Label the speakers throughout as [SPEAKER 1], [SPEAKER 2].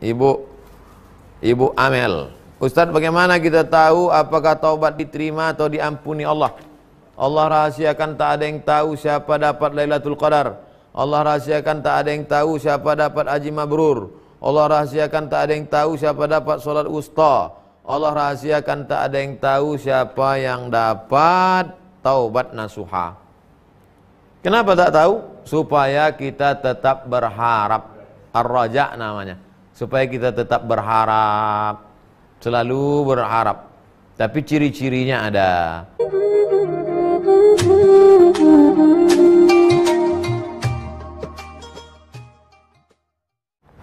[SPEAKER 1] Ibu Amel. Ustadz, bagaimana kita tahu apakah taubat diterima atau diampuni Allah? Allah rahasiakan tak ada yang tahu siapa dapat Lailatul Qadar. Allah rahasiakan tak ada yang tahu siapa dapat haji mabrur. Allah rahasiakan tak ada yang tahu siapa dapat solat wusta. Allah rahasiakan tak ada yang tahu siapa yang dapat taubat nasuha. Kenapa tak tahu? Supaya kita tetap berharap. Ar-raja namanya. Supaya kita tetap berharap. Selalu berharap. Tapi ciri-cirinya ada.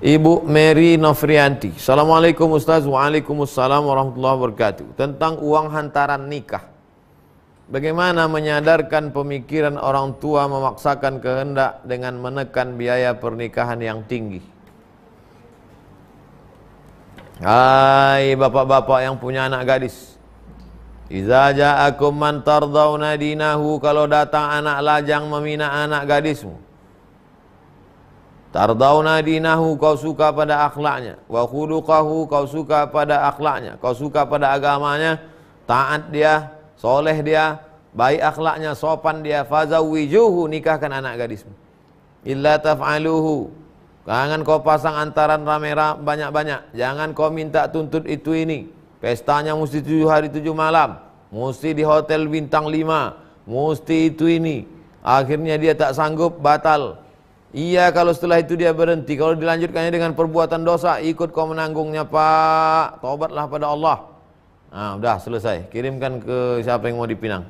[SPEAKER 1] Ibu Mary Nofrianti. Assalamualaikum Ustaz. Waalaikumsalam warahmatullahi wabarakatuh. Tentang uang hantaran nikah. Bagaimana menyadarkan pemikiran orang tua memaksakan kehendak dengan menekan biaya pernikahan yang tinggi? Hai bapak-bapak yang punya anak gadis. Iza ja'akum man tardawna dinahu, kalau datang anak lajang memina anak gadismu. Tardawna dinahu, kau suka pada akhlaknya. Wa khuluqahu, kau suka pada akhlaknya. Kau suka pada agamanya, taat dia, soleh dia, baik akhlaknya, sopan dia. Fazawwijuhu, nikahkan anak gadismu. Illa taf'aluhu, jangan kau pasang antaran rame-rame banyak-banyak. Jangan kau minta tuntut itu ini. Pestanya mesti 7 hari 7 malam. Mesti di hotel bintang 5. Mesti itu ini. Akhirnya dia tak sanggup, batal. Iya, kalau setelah itu dia berhenti. Kalau dilanjutkannya dengan perbuatan dosa, ikut kau menanggungnya, Pak. Taubatlah pada Allah. Nah, udah selesai. Kirimkan ke siapa yang mau dipinang.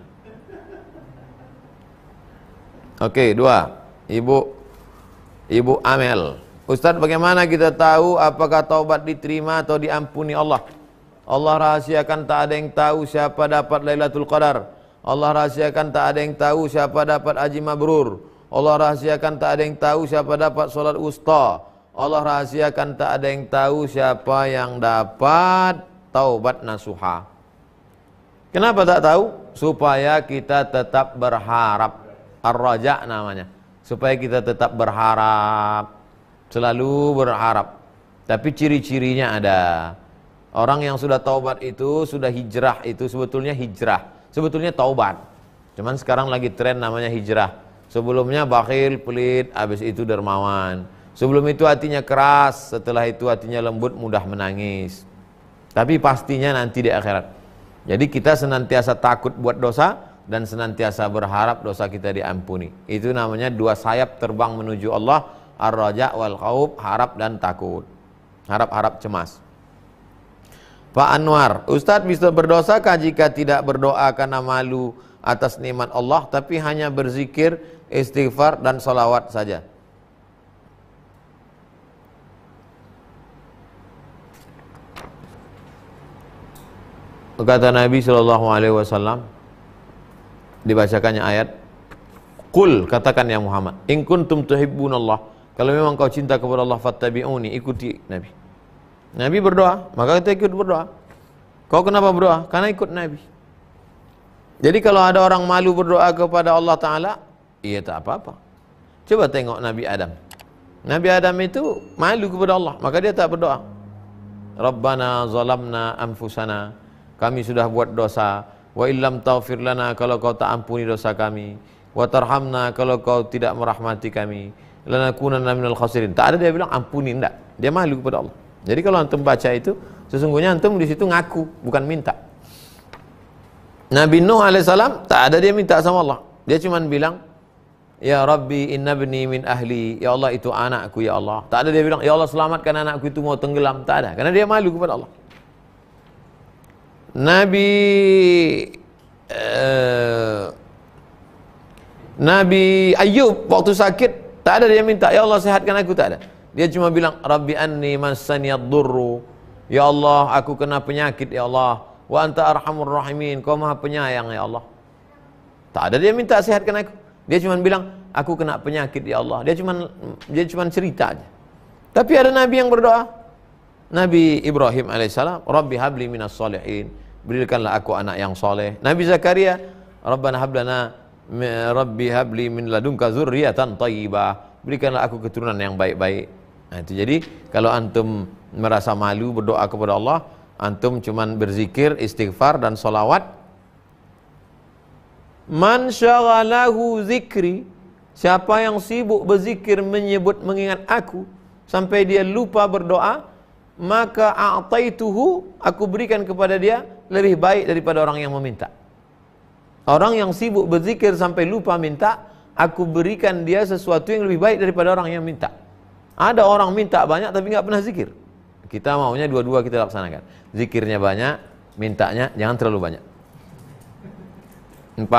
[SPEAKER 1] Oke, 2. Ibu Amel. Ustadz, bagaimana kita tahu apakah taubat diterima atau diampuni Allah? Allah rahasiakan tak ada yang tahu siapa dapat Lailatul Qadar. Allah rahasiakan tak ada yang tahu siapa dapat haji mabrur. Allah rahasiakan tak ada yang tahu siapa dapat solat wusta. Allah rahasiakan tak ada yang tahu siapa yang dapat taubat nasuha. Kenapa tak tahu? Supaya kita tetap berharap. Ar-raja namanya. Supaya kita tetap berharap. Selalu berharap. Tapi ciri-cirinya ada. Orang yang sudah taubat itu, sudah hijrah itu sebetulnya hijrah. Sebetulnya taubat. Cuman sekarang lagi tren namanya hijrah. Sebelumnya bakhil, pelit, habis itu dermawan. Sebelum itu hatinya keras, setelah itu hatinya lembut, mudah menangis. Tapi pastinya nanti di akhirat. Jadi kita senantiasa takut buat dosa dan senantiasa berharap dosa kita diampuni. Itu namanya 2 sayap terbang menuju Allah. Ar-raja wal khauf, harap dan takut. Harap-harap cemas. Pak Anwar, Ustadz bisa berdosakah jika tidak berdoa karena malu atas nikmat Allah, tapi hanya berzikir, istighfar dan salawat saja? Kata Nabi SAW, dibacakannya ayat, Qul, katakan ya Muhammad, in kuntum tuhibbunallah, kalau memang kau cinta kepada Allah, fattabi'uni, ikuti Nabi. Nabi berdoa, maka kita ikut berdoa. Kau kenapa berdoa? Karena ikut Nabi. Jadi kalau ada orang malu berdoa kepada Allah Ta'ala, iya tak apa-apa. Coba tengok Nabi Adam. Nabi Adam itu malu kepada Allah, maka dia tak berdoa. Rabbana zalamna anfusana, kami sudah buat dosa. Wa illam taghfir lana, kalau kau tak ampuni dosa kami. Wa tarhamna, kalau kau tidak merahmati kami. Lanakunanna minal khasirin. Tak ada dia bilang ampuni, enggak. Dia malu kepada Allah. Jadi kalau antum baca itu, sesungguhnya antum di situ ngaku, bukan minta. Nabi Nuh alaihissalam tak ada dia minta sama Allah. Dia cuma bilang, Ya Rabbi inna bni min ahli, ya Allah itu anakku ya Allah. Tak ada dia bilang, ya Allah selamatkan anakku itu mau tenggelam. Tak ada, karena dia malu kepada Allah. Nabi Ayub waktu sakit, tak ada dia minta, ya Allah sehatkan aku, tak ada. Dia cuma bilang, Rabbi anni massaniyad durru, ya Allah aku kena penyakit ya Allah. Wa anta arhamur rahimin, kau maha penyayang ya Allah. Tak ada dia minta sehatkan aku. Dia cuma bilang, aku kena penyakit ya Allah. Dia cuma cerita aja. Tapi ada Nabi yang berdoa. Nabi Ibrahim alaihissalam, Rabbi habli minas solihin, berikanlah aku anak yang soleh. Nabi Zakaria, Rabbana hablana, Rabbi habli min ladunka zurriyatan tayyibah, berikanlah aku keturunan yang baik-baik. Nah, itu jadi kalau antum merasa malu berdoa kepada Allah, antum cuman berzikir, istighfar dan solawat. Man syaghalahu zikri, siapa yang sibuk berzikir, menyebut, mengingat aku sampai dia lupa berdoa, maka a'taituhu, aku berikan kepada dia lebih baik daripada orang yang meminta. Orang yang sibuk berzikir sampai lupa minta, aku berikan dia sesuatu yang lebih baik daripada orang yang minta. Ada orang minta banyak tapi nggak pernah zikir. Kita maunya dua-dua kita laksanakan. Zikirnya banyak, mintanya jangan terlalu banyak. 4.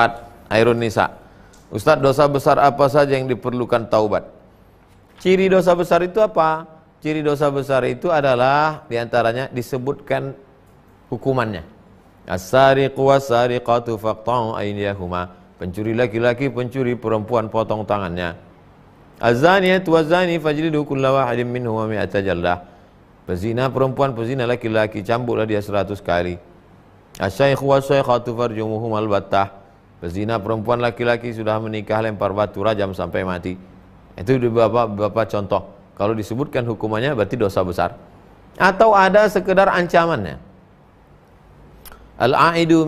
[SPEAKER 1] Airun Nisa. Ustadz, dosa besar apa saja yang diperlukan taubat? Ciri dosa besar itu apa? Ciri dosa besar itu adalah diantaranya disebutkan hukumannya. As-sariqu was-sariqatu faqta'u aydiyahuma. Pencuri laki-laki, pencuri perempuan, potong tangannya. Az-zaniyatu waz-zani fajlidu kulla wahidin minhuma mi'ata jaldah. Pezina perempuan, pezina laki-laki, cambuklah dia 100 kali. Asy-syaikhu was-syaikhatu farjumuhum al-battah. Pezina perempuan, laki-laki sudah menikah, lempar batu, rajam sampai mati. Itu beberapa contoh. Kalau disebutkan hukumannya berarti dosa besar. Atau ada sekedar ancamannya. Al-aidu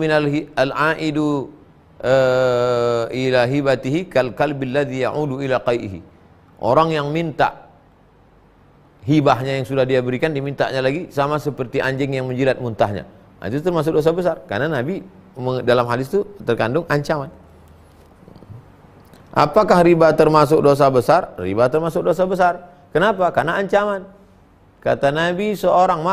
[SPEAKER 1] ila hibatihi kal kalbi alladhi ya'udu ila qaihi. Orang yang minta hibahnya yang sudah dia berikan, dimintanya lagi, sama seperti anjing yang menjilat muntahnya. Nah, itu termasuk dosa besar, karena Nabi dalam hadis itu terkandung ancaman. Apakah riba termasuk dosa besar? Riba termasuk dosa besar. Kenapa? Karena ancaman. Kata Nabi, seorang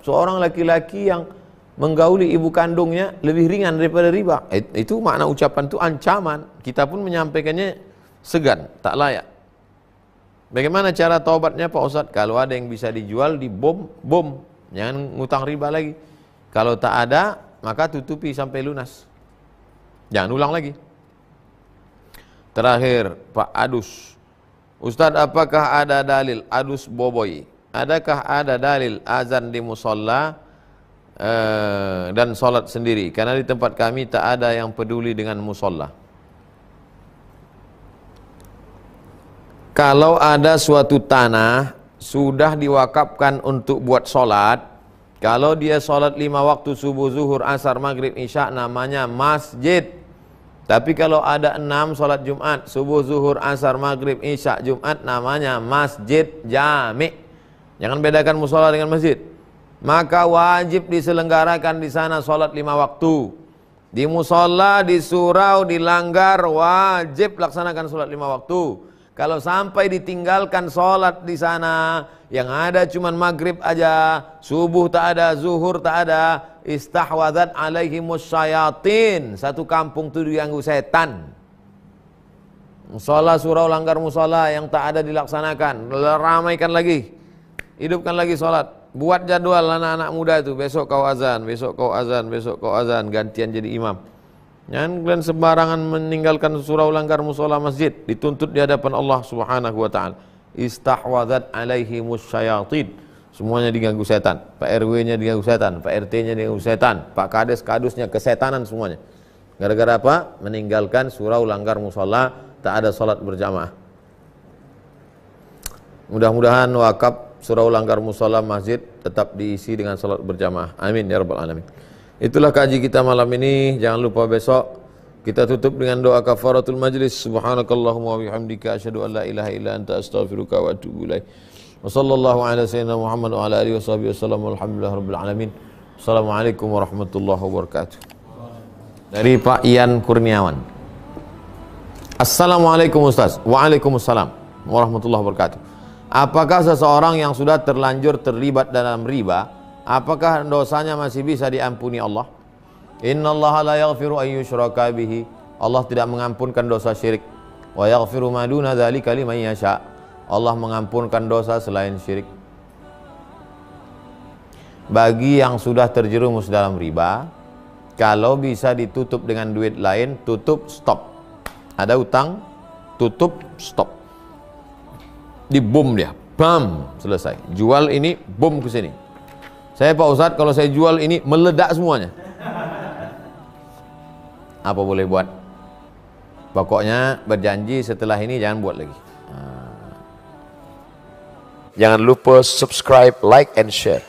[SPEAKER 1] seorang laki-laki yang menggauli ibu kandungnya lebih ringan daripada riba. Itu makna ucapan itu ancaman. Kita pun menyampaikannya segan, tak layak. Bagaimana cara taubatnya Pak Ustadz? Kalau ada yang bisa dijual, bom, jangan ngutang riba lagi. Kalau tak ada, maka tutupi sampai lunas, jangan ulang lagi. Terakhir Pak Adus, Ustadz, apakah ada dalil Adus Boboy? Adakah ada dalil azan di musola dan sholat sendiri? Karena di tempat kami tak ada yang peduli dengan musola. Kalau ada suatu tanah sudah diwakafkan untuk buat sholat, kalau dia sholat 5 waktu subuh, zuhur, asar, maghrib, isya, namanya masjid. Tapi kalau ada 6 sholat Jumat, subuh, zuhur, asar, maghrib, isya, Jumat, namanya masjid jami'. Jangan bedakan musola dengan masjid. Maka wajib diselenggarakan di sana sholat 5 waktu. Di musola, di surau, di langgar, wajib laksanakan sholat 5 waktu. Kalau sampai ditinggalkan sholat di sana, yang ada cuman maghrib aja, subuh tak ada, zuhur tak ada, istahwadat alaihimus syayatin. Satu kampung itu diganggu setan. Musola, surau, langgar musola yang tak ada dilaksanakan, ramaikan lagi, hidupkan lagi sholat. Buat jadwal anak-anak muda itu, besok kau azan, besok kau azan, besok kau azan, gantian jadi imam. Jangan kalian sembarangan meninggalkan surau, langgar, musola, masjid, dituntut di hadapan Allah Subhanahu wa taala. Istahwadat alaihimus syayatin. Semuanya diganggu setan. Pak RW-nya diganggu setan, Pak RT-nya diganggu setan, Pak Kades-kadusnya kesetanan semuanya. Gara-gara apa? Meninggalkan surau, langgar, musola, tak ada salat berjamaah. Mudah-mudahan wakaf surau, langgar, musola, masjid tetap diisi dengan salat berjamaah. Amin ya rabbal alamin. Itulah kaji kita malam ini. Jangan lupa besok kita tutup dengan doa kafaratul majlis. Subhanakallahumma wa bihamdika asyhadu an la ilaha illa anta astaghfiruka wa atubu ilaik. Wa sallallahu ala sayyidina Muhammad wa ala alihi washabihi wasallam. Alhamdulillahirabbil alamin. Assalamualaikum warahmatullahi wabarakatuh. Dari Pak Ian Kurniawan. Assalamualaikum Ustaz. Waalaikumsalam warahmatullahi wabarakatuh. Apakah seseorang yang sudah terlanjur terlibat dalam riba, apakah dosanya masih bisa diampuni Allah? Innallaha la yaghfiru an yushraka bihi. Allah tidak mengampunkan dosa syirik. Wa yaghfiru ma duna dzalika liman yasha. Allah mengampunkan dosa selain syirik. Bagi yang sudah terjerumus dalam riba, kalau bisa ditutup dengan duit lain, tutup, stop. Ada utang, tutup, stop. Dibom dia, bam, selesai. Jual ini, bom ke sini. Saya Pak Ustadz, kalau saya jual ini meledak semuanya. Apa boleh buat? Pokoknya berjanji setelah ini jangan buat lagi.
[SPEAKER 2] Jangan lupa subscribe, like, and share.